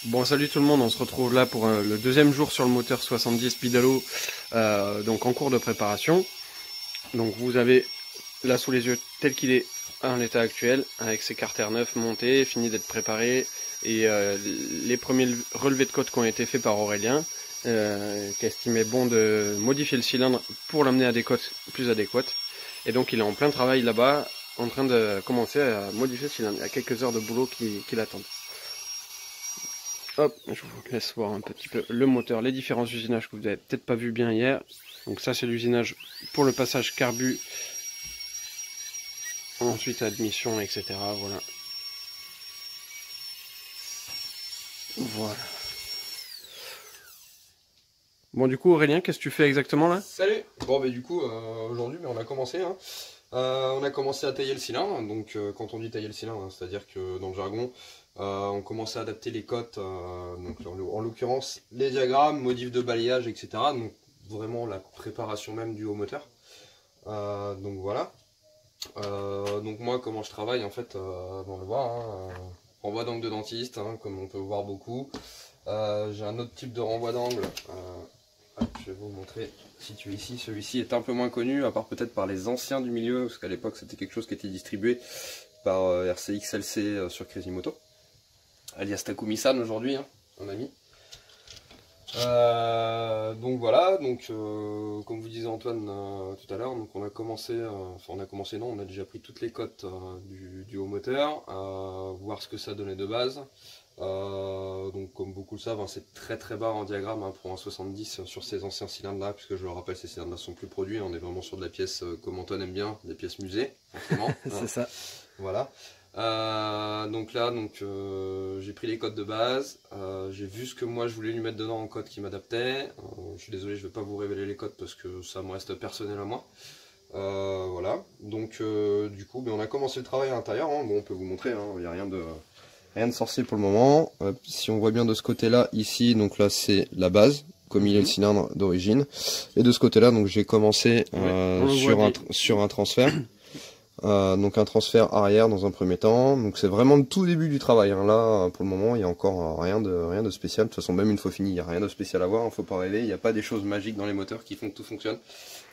Bon, salut tout le monde, on se retrouve là pour le deuxième jour sur le moteur 70 Pedalo, donc en cours de préparation. Donc vous avez là sous les yeux tel qu'il est en l'état actuel, avec ses carters neufs montés, fini d'être préparés, et les premiers relevés de côte qui ont été faits par Aurélien, qui estimait bon de modifier le cylindre pour l'amener à des côtes plus adéquates. Et donc il est en plein travail là-bas, en train de commencer à modifier le cylindre. Il y a quelques heures de boulot qui l'attendent. Hop, je vous laisse voir un petit peu le moteur, les différents usinages que vous n'avez peut-être pas vu bien hier. Donc ça c'est l'usinage pour le passage carbu, ensuite admission, etc. Voilà. Voilà. Bon, du coup Aurélien, qu'est-ce que tu fais exactement là? Salut. Bon bah du coup aujourd'hui on a commencé hein. On a commencé à tailler le cylindre. Donc quand on dit tailler le cylindre, hein, c'est-à-dire que dans le jargon on commençait à adapter les cotes, donc en l'occurrence les diagrammes, modifs de balayage, etc. Donc vraiment la préparation même du haut moteur. Donc voilà. Donc moi comment je travaille en fait, on le voit, hein, renvoi d'angle de dentiste, hein, comme on peut voir beaucoup. J'ai un autre type de renvoi d'angle. Je vais vous montrer, situé ici. Celui-ci est un peu moins connu, à part peut-être par les anciens du milieu, parce qu'à l'époque c'était quelque chose qui était distribué par RCX LC sur Crazy Moto, alias Takumi-san aujourd'hui, hein, mon ami. Donc voilà, donc comme vous disait Antoine tout à l'heure, donc on a commencé, non, on a déjà pris toutes les cotes du haut moteur, voir ce que ça donnait de base. Donc comme beaucoup le savent, hein, c'est très bas en diagramme, hein, pour un 70 sur ces anciens cylindres là, puisque je le rappelle, ces cylindres là sont plus produits, on est vraiment sur de la pièce comme Antoine aime bien, des pièces musées, forcément. C'est ça. Voilà. Donc là, j'ai pris les codes de base, j'ai vu ce que moi je voulais lui mettre dedans en code qui m'adaptait. Je suis désolé, je ne vais pas vous révéler les codes parce que ça me reste personnel à moi. Voilà, donc du coup on a commencé le travail à l'intérieur, hein. Bon, on peut vous montrer, hein. Il n'y a rien de sorcier pour le moment. Si on voit bien de ce côté là, ici, donc là c'est la base, comme il est le cylindre d'origine. Et de ce côté là, donc j'ai commencé sur un transfert. Donc un transfert arrière dans un premier temps, donc c'est vraiment le tout début du travail, hein. Là pour le moment il n'y a encore rien de spécial. De toute façon même une fois fini il n'y a rien de spécial à voir, il ne faut pas rêver, il n'y a pas des choses magiques dans les moteurs qui font que tout fonctionne.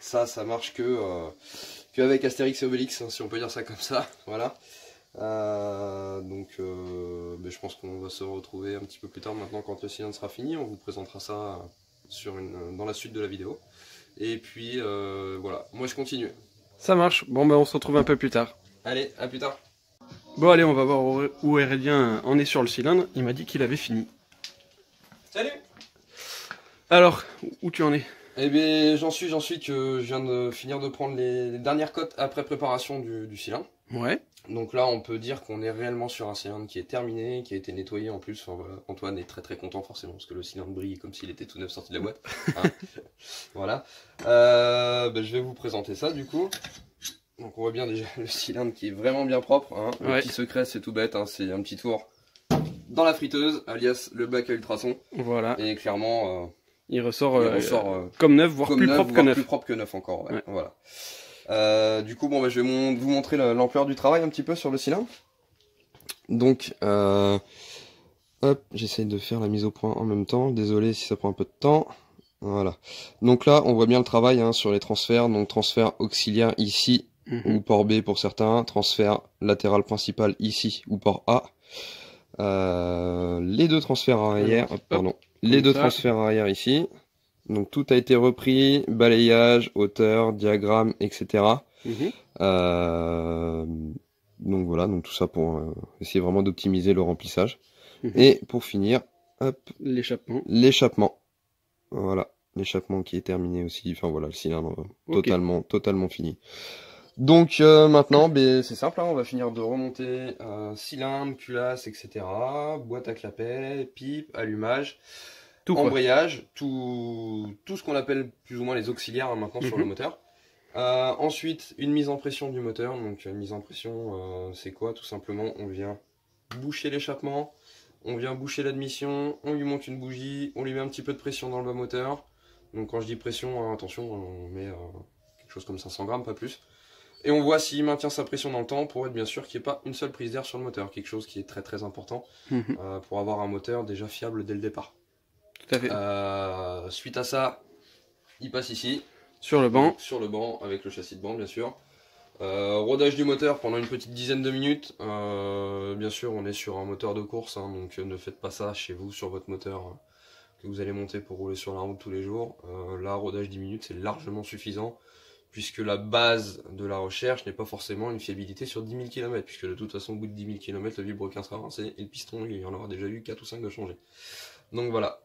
Ça marche que avec Astérix et Obélix, hein, si on peut dire ça comme ça. Voilà. Je pense qu'on va se retrouver un petit peu plus tard maintenant quand le cylindre sera fini, on vous présentera ça dans la suite de la vidéo. Et puis voilà, moi je continue. Ça marche. Bon, ben on se retrouve un peu plus tard. Allez, à plus tard. Bon, allez, on va voir où Aurélien en est sur le cylindre. Il m'a dit qu'il avait fini. Salut. Alors, où tu en es? Eh bien, j'en suis que je viens de finir de prendre les dernières cotes après préparation du cylindre. Ouais. Donc là, on peut dire qu'on est réellement sur un cylindre qui est terminé, qui a été nettoyé en plus. Enfin, voilà. Antoine est très content forcément, parce que le cylindre brille comme s'il était tout neuf sorti de la boîte. Hein. Voilà. Je vais vous présenter ça du coup. Donc on voit bien déjà le cylindre qui est vraiment bien propre. Hein. Le petit secret, c'est tout bête, hein. C'est un petit tour dans la friteuse, alias le bac à ultrasons. Voilà. Et clairement... il ressort comme neuf, voire plus propre que neuf. Plus propre que neuf encore, ouais. Voilà. Du coup, je vais vous montrer l'ampleur du travail un petit peu sur le cylindre. Donc, hop, j'essaye de faire la mise au point en même temps. Désolé si ça prend un peu de temps. Voilà. Donc là, on voit bien le travail, hein, sur les transferts. Donc transfert auxiliaire ici, ou port B pour certains. Transfert latéral principal ici, ou port A. Les deux transferts arrière, les deux transferts arrière ici. Donc tout a été repris, balayage, hauteur, diagramme, etc. Donc voilà, donc tout ça pour essayer vraiment d'optimiser le remplissage. Et pour finir, hop, l'échappement. Voilà, l'échappement qui est terminé aussi. Enfin voilà, le cylindre totalement fini. Donc maintenant, c'est simple, hein, on va finir de remonter cylindre, culasse, etc. Boîte à clapet, pipe, allumage. Embrayage, tout ce qu'on appelle plus ou moins les auxiliaires, hein, maintenant sur le moteur. Ensuite, une mise en pression du moteur. Donc une mise en pression, c'est quoi? Tout simplement, on vient boucher l'échappement, on vient boucher l'admission, on lui monte une bougie, on lui met un petit peu de pression dans le bas moteur. Donc quand je dis pression, hein, attention, on met quelque chose comme 500 grammes, pas plus. Et on voit s'il maintient sa pression dans le temps pour être bien sûr qu'il n'y ait pas une seule prise d'air sur le moteur. Quelque chose qui est très très important pour avoir un moteur déjà fiable dès le départ. Tout à fait. Suite à ça, il passe ici. Sur le banc. Sur le banc, avec le châssis de banc bien sûr. Rodage du moteur pendant une petite dizaine de minutes. Bien sûr, on est sur un moteur de course, hein, donc ne faites pas ça chez vous sur votre moteur que vous allez monter pour rouler sur la route tous les jours. Là, rodage 10 minutes, c'est largement suffisant, puisque la base de la recherche n'est pas forcément une fiabilité sur 10 000 km, puisque de toute façon, au bout de 10 000 km, le vilebrequin sera rincé, et le piston, il y en aura déjà eu 4 ou 5 de changer. Donc voilà.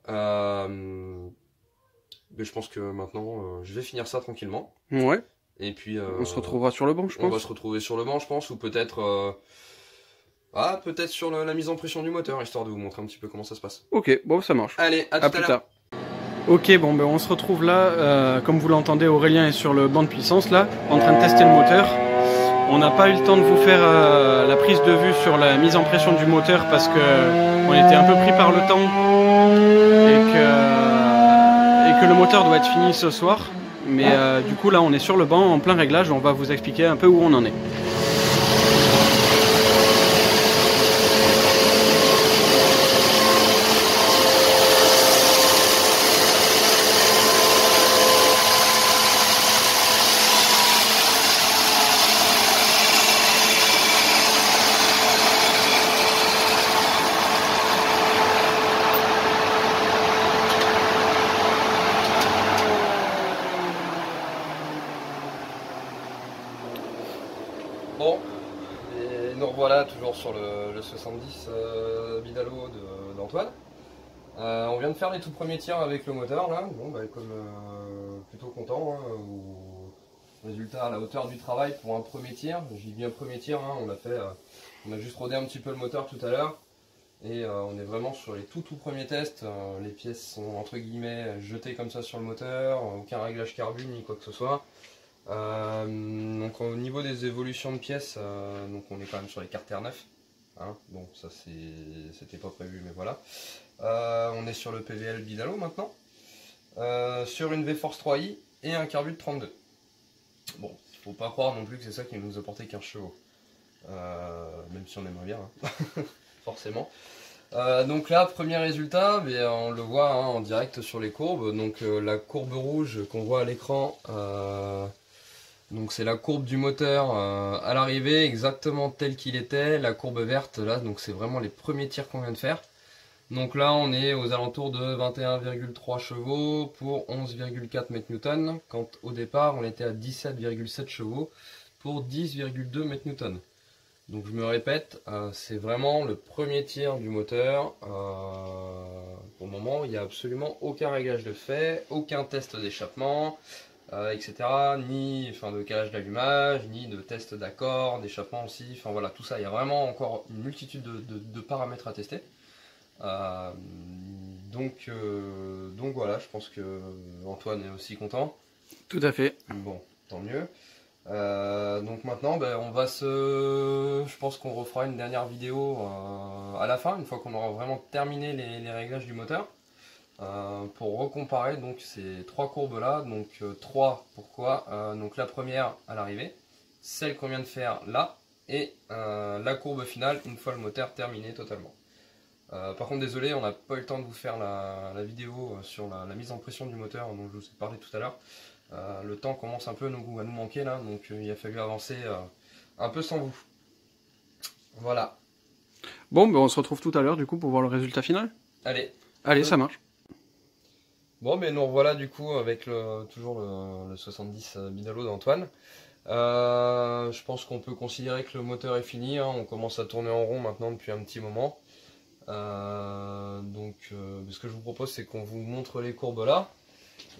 Mais je pense que maintenant, je vais finir ça tranquillement. Ouais. Et puis, on se retrouvera sur le banc, je pense. On va se retrouver sur le banc, je pense, ou peut-être peut-être sur la mise en pression du moteur, histoire de vous montrer un petit peu comment ça se passe. Ok, bon, ça marche. Allez, à plus tard. Ok, bon, ben on se retrouve là. Comme vous l'entendez, Aurélien est sur le banc de puissance, là, en train de tester le moteur. On n'a pas eu le temps de vous faire la prise de vue sur la mise en pression du moteur parce que on était un peu pris par le temps et que le moteur doit être fini ce soir. Mais du coup là on est sur le banc en plein réglage, on va vous expliquer un peu où on en est. Bon, et nous revoilà toujours sur le 70 Bidalo d'Antoine. On vient de faire les tout premiers tirs avec le moteur là, bon, bah, comme plutôt content, hein, résultat à la hauteur du travail pour un premier tir. Je dis bien premier tir, hein, on a juste rodé un petit peu le moteur tout à l'heure et on est vraiment sur les tout premiers tests. Les pièces sont entre guillemets jetées comme ça sur le moteur, aucun réglage carbone ni quoi que ce soit. Donc au niveau des évolutions de pièces, donc on est quand même sur les carters neufs, hein, bon ça c'était pas prévu mais voilà. On est sur le PVL Bidalo maintenant, sur une V-Force 3i et un carbu de 32. Bon, faut pas croire non plus que c'est ça qui nous a porté 15 chevaux, même si on aimerait bien, hein. Forcément. Donc là, premier résultat, mais on le voit hein, en direct sur les courbes. Donc la courbe rouge qu'on voit à l'écran, donc c'est la courbe du moteur à l'arrivée, exactement tel qu'il était. La courbe verte là, donc c'est vraiment les premiers tirs qu'on vient de faire. Donc là on est aux alentours de 21,3 chevaux pour 11,4 m/N, quand au départ on était à 17,7 chevaux pour 10,2 m/N. Donc je me répète, c'est vraiment le premier tir du moteur. Pour le moment il n'y a absolument aucun réglage de fait, aucun test d'échappement, etc. Ni de calage d'allumage, ni de test d'accord, d'échappement aussi. Enfin voilà, tout ça, il y a vraiment encore une multitude de paramètres à tester. Donc voilà, je pense que Antoine est aussi content. Tout à fait. Bon, tant mieux. Donc maintenant, on va je pense qu'on refera une dernière vidéo à la fin, une fois qu'on aura vraiment terminé les réglages du moteur, pour recomparer donc ces trois courbes là. Donc trois, pourquoi donc la première à l'arrivée, celle qu'on vient de faire là, et la courbe finale une fois le moteur terminé totalement. Par contre désolé, on n'a pas eu le temps de vous faire la vidéo sur la mise en pression du moteur dont je vous ai parlé tout à l'heure. Le temps commence un peu à nous manquer là, donc il a fallu avancer un peu sans vous. Voilà. Bon, on se retrouve tout à l'heure du coup pour voir le résultat final. Allez. Allez, ça marche. Bon, mais nous revoilà du coup avec toujours le 70 Bidalo d'Antoine. Je pense qu'on peut considérer que le moteur est fini, hein. On commence à tourner en rond maintenant depuis un petit moment. Ce que je vous propose, c'est qu'on vous montre les courbes là.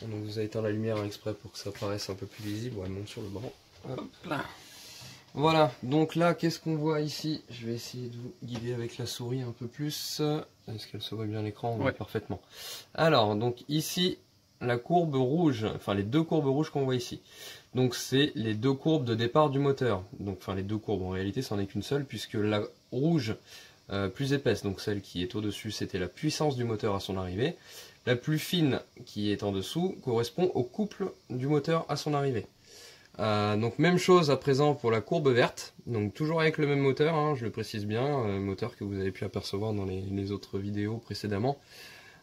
On vous a éteint la lumière exprès pour que ça paraisse un peu plus visible. Elle monte sur le banc. Hop là. Voilà, donc là, qu'est-ce qu'on voit ici? Je vais essayer de vous guider avec la souris un peu plus. Est-ce qu'elle se voit bien à l'écran? Oui, parfaitement. Alors, donc ici, la courbe rouge, enfin les deux courbes rouges qu'on voit ici. Donc c'est les deux courbes de départ du moteur. Donc, enfin les deux courbes, en réalité, c'en est qu'une seule, puisque la rouge plus épaisse, donc celle qui est au-dessus, c'était la puissance du moteur à son arrivée. La plus fine, qui est en dessous, correspond au couple du moteur à son arrivée. Donc même chose à présent pour la courbe verte, donc toujours avec le même moteur, hein, je le précise bien, moteur que vous avez pu apercevoir dans les autres vidéos précédemment,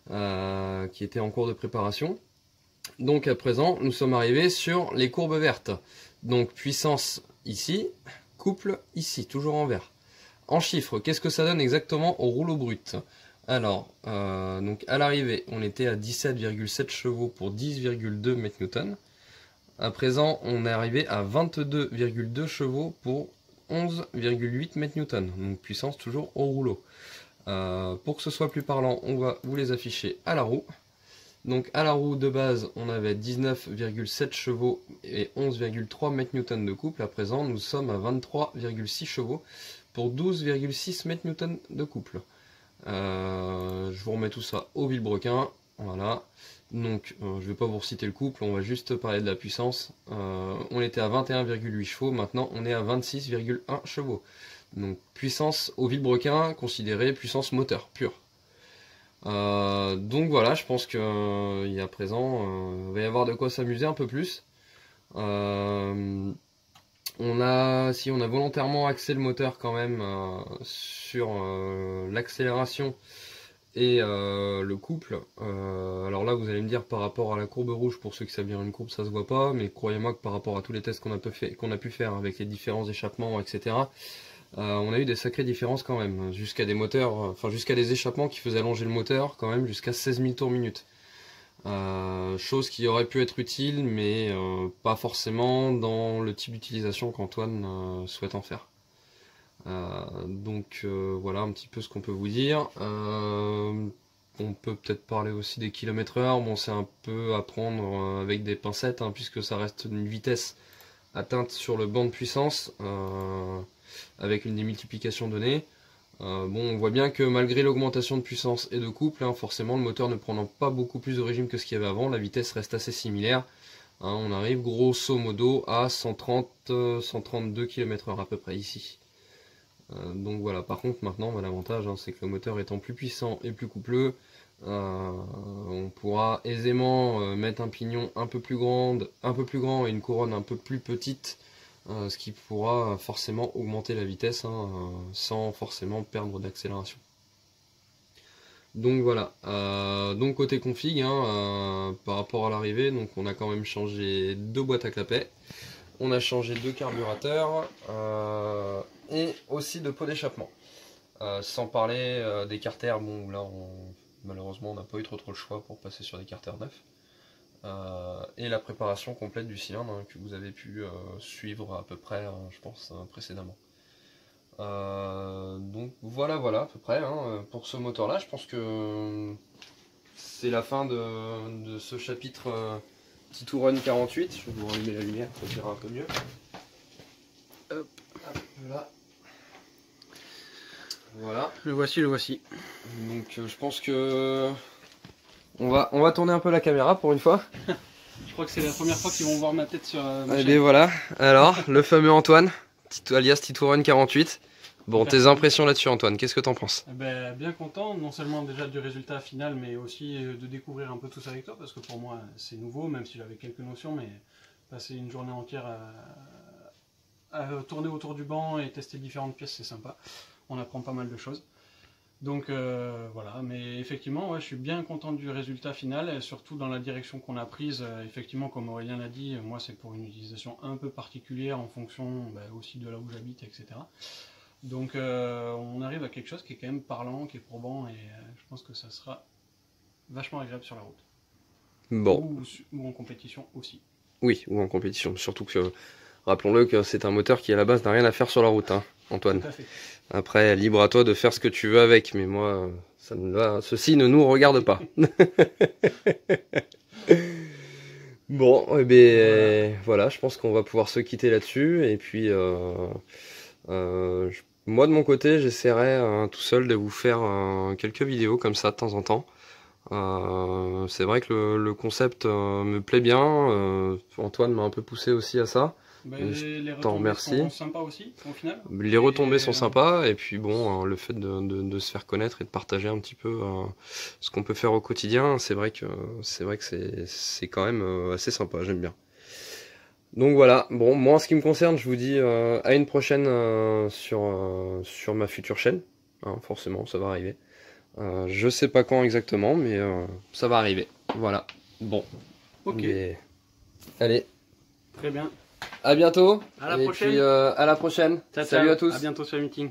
qui était en cours de préparation. Donc à présent nous sommes arrivés sur les courbes vertes, donc puissance ici, couple ici, toujours en vert. En chiffres, qu'est-ce que ça donne exactement au rouleau brut? Alors, donc à l'arrivée on était à 17,7 chevaux pour 10,2 m/N. À présent, on est arrivé à 22,2 chevaux pour 11,8 m/N, donc puissance toujours au rouleau. Pour que ce soit plus parlant, on va vous les afficher à la roue. Donc à la roue de base, on avait 19,7 chevaux et 11,3 m/N de couple. À présent, nous sommes à 23,6 chevaux pour 12,6 m/N de couple. Je vous remets tout ça au vilebrequin. Voilà. Donc je ne vais pas vous reciter le couple, on va juste parler de la puissance. On était à 21,8 chevaux, maintenant on est à 26,1 chevaux. Donc puissance au vilebrequin, considérée puissance moteur pure. Donc voilà, je pense qu'il y a à présent, va y avoir de quoi s'amuser un peu plus. On a volontairement axé le moteur quand même sur l'accélération et le couple. Alors là vous allez me dire par rapport à la courbe rouge, pour ceux qui savent lire une courbe ça se voit pas, mais croyez-moi que par rapport à tous les tests qu'on a pu faire avec les différents échappements, etc., on a eu des sacrées différences quand même, jusqu'à des moteurs, enfin jusqu'à des échappements qui faisaient allonger le moteur quand même jusqu'à 16 000 tours minute. Chose qui aurait pu être utile, mais pas forcément dans le type d'utilisation qu'Antoine souhaite en faire. Donc voilà un petit peu ce qu'on peut vous dire. On peut peut-être parler aussi des km/h. Bon, c'est un peu à prendre avec des pincettes, hein, puisque ça reste une vitesse atteinte sur le banc de puissance avec une démultiplication donnée. Bon, on voit bien que malgré l'augmentation de puissance et de couple, hein, forcément le moteur ne prenant pas beaucoup plus de régime que ce qu'il y avait avant, la vitesse reste assez similaire. Hein, on arrive grosso modo à 130-132 km/h à peu près ici. Donc voilà, par contre maintenant l'avantage, hein, c'est que le moteur étant plus puissant et plus coupleux, on pourra aisément mettre un pignon un peu plus grand et une couronne un peu plus petite, ce qui pourra forcément augmenter la vitesse, hein, sans forcément perdre d'accélération. Donc voilà, donc côté config, hein, par rapport à l'arrivée, donc on a quand même changé 2 boîtes à clapet, on a changé 2 carburateurs et aussi de pot d'échappement. Sans parler des carters, bon là malheureusement on n'a pas eu trop le choix pour passer sur des carters neufs. Et la préparation complète du cylindre, hein, que vous avez pu suivre à peu près, hein, je pense, précédemment. Donc voilà à peu près, hein, pour ce moteur là. Je pense que c'est la fin de ce chapitre Titouron 48. Je vais vous rallumer la lumière, ça ira un peu mieux. Hop, là. Voilà. Le voici. Donc je pense que on va tourner un peu la caméra pour une fois. Je crois que c'est la première fois qu'ils vont voir ma tête sur ma chaîne. chaîne. Et voilà, alors le fameux Antoine, alias Titouron 48. Bon, tes impressions là-dessus Antoine, qu'est-ce que t'en penses? Bien content, non seulement déjà du résultat final, mais aussi de découvrir un peu tout ça avec toi, parce que pour moi c'est nouveau, même si j'avais quelques notions, mais passer une journée entière à tourner autour du banc et tester différentes pièces, c'est sympa. On apprend pas mal de choses. Donc voilà, mais effectivement, ouais, je suis bien content du résultat final, et surtout dans la direction qu'on a prise. Effectivement, comme Aurélien l'a dit, moi c'est pour une utilisation un peu particulière en fonction aussi de là où j'habite, etc. Donc on arrive à quelque chose qui est quand même parlant, qui est probant, et je pense que ça sera vachement agréable sur la route. Bon. Ou en compétition aussi. Oui, ou en compétition, surtout que, rappelons-le que c'est un moteur qui à la base n'a rien à faire sur la route, hein, Antoine. Tout à fait. Après, libre à toi de faire ce que tu veux avec, mais moi, ceci ne nous regarde pas. Bon, eh bien, voilà, je pense qu'on va pouvoir se quitter là-dessus, et puis, moi de mon côté, j'essaierai tout seul de vous faire quelques vidéos comme ça de temps en temps. C'est vrai que le concept me plaît bien, Antoine m'a un peu poussé aussi à ça. Les retombées sont sympas aussi, au final. Les retombées sont sympas, et puis bon, le fait de se faire connaître et de partager un petit peu ce qu'on peut faire au quotidien, c'est vrai que c'est quand même assez sympa, j'aime bien. Donc voilà, bon, moi en ce qui me concerne, je vous dis à une prochaine sur ma future chaîne. Hein, forcément, ça va arriver. Je sais pas quand exactement, mais ça va arriver. Voilà, bon. Ok. Mais... Allez. Très bien. À bientôt. À la et prochaine. puis à la prochaine. Ciao, Salut ciao. à tous. À bientôt sur le meeting.